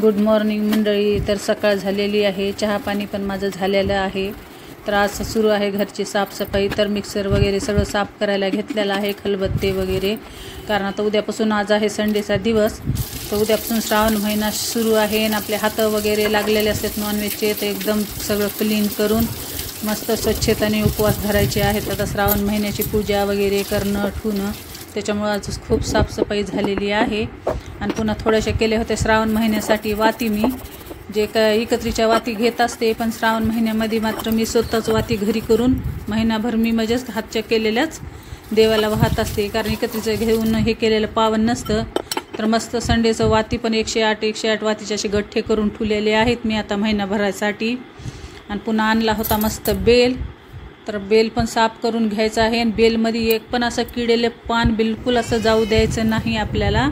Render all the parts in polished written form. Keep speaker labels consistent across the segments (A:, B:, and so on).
A: Good morning मंडळी. तर सकाळ झालेली आहे, चहा पाणी पण माझं झालेलं आहे. तर आज सुरू आहे घरची साफसफाई. तर मिक्सर वगैरे सगळं साफ करायला घेतलेलं आहे, खलबत्ते वगैरे. कारण आता उद्यापासून, आज आहे संडेचा दिवस, तर उद्यापासून श्रावण महिना सुरू आहे आणि आपले हात वगैरे लागलेले असतात नॉनव्हेजचे, तर एकदम सगळं क्लीन करून मस्त स्वच्छतेने उपवास धरायचे आहेत. आता श्रावण महिन्याची पूजा वगैरे करणं, ठेवणं, त्याच्यामुळं आज खूप साफसफाई झालेली आहे. आणि पुन्हा थोड्याशा केल्या होत्या श्रावण महिन्यासाठी वाती. मी जे काय एकत्रीच्या वाती घेत असते, पण श्रावण महिन्यामध्ये मात्र मी स्वतःच वाती घरी करून महिनाभर मी मजेच हातच्या केलेल्याच देवाला वाहत असते. कारण एकत्रीचं घेऊन हे केलेलं पावन नसतं. तर मस्त संडेचं वाती पण 108 वातीचे असे गठ्ठे करून ठेवलेले आहेत मी आता महिनाभरासाठी. आणि पुन्हा आणला होता मस्त बेल. तर बेल पण साफ करून घ्यायचं आहे. आणि बेलमध्ये एक पण असं किडेले पान बिलकुल असं जाऊ द्यायचं नाही आपल्याला,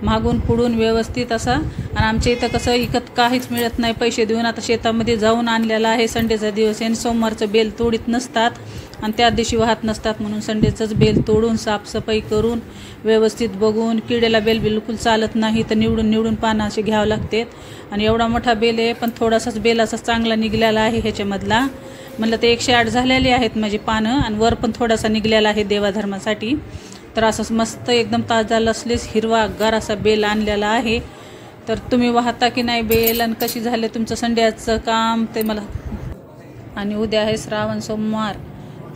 A: मागून पुढून व्यवस्थित असा. आणि आमच्या इथं कसं इकत काहीच मिळत नाही पैसे देऊन. आता शेतामध्ये जाऊन आणलेला आहे, संडेचा दिवस आहे आणि सोमवारचं बेल तोडीत नसतात आणि त्या दिवशी वाहत नसतात, म्हणून संडेचंच बेल तोडून साफसफाई करून व्यवस्थित बघून. किडेला बेल बिलकुल चालत नाही, तर निवडून पानं असे घ्यावं लागतात. आणि एवढा मोठा बेल आहे, पण थोडासाच बेल असा चांगला निघलेला आहे ह्याच्यामधला. म्हणलं ते 108 झालेली आहेत माझी पानं, आणि वर पण थोडासा निघलेला आहे देवाधर्मासाठी. तर असंच मस्त एकदम ताजा लसलेस हिरवागार असा बेल आणलेला आहे. तर तुम्ही वाहता की नाही बेल, आणि कशी झाले तुमचं संडेचं काम ते मला. आणि उद्या आहे श्रावण सोमवार,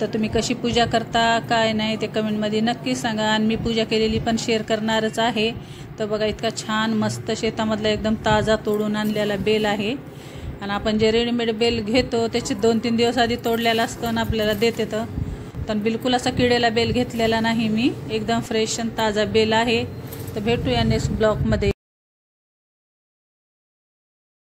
A: तर तुम्ही कशी पूजा करता काय नाही ते कमेंटमध्ये नक्की सांगा. आणि मी पूजा केलेली पण शेअर करणारच आहे. तर बघा, इतका छान मस्त शेतामधला एकदम ताजा तोडून आणलेला बेल आहे. आणि आपण जे रेडीमेड बेल घेतो त्याचे 2-3 दिवस आधी तोडलेला असतं आणि आपल्याला देते. तर बिलकुल असा किडेला बेल घेतलेला नाही मी, एकदम फ्रेश आणि ताजा बेल आहे. तर भेटूया नेक्स्ट ब्लॉगमध्ये.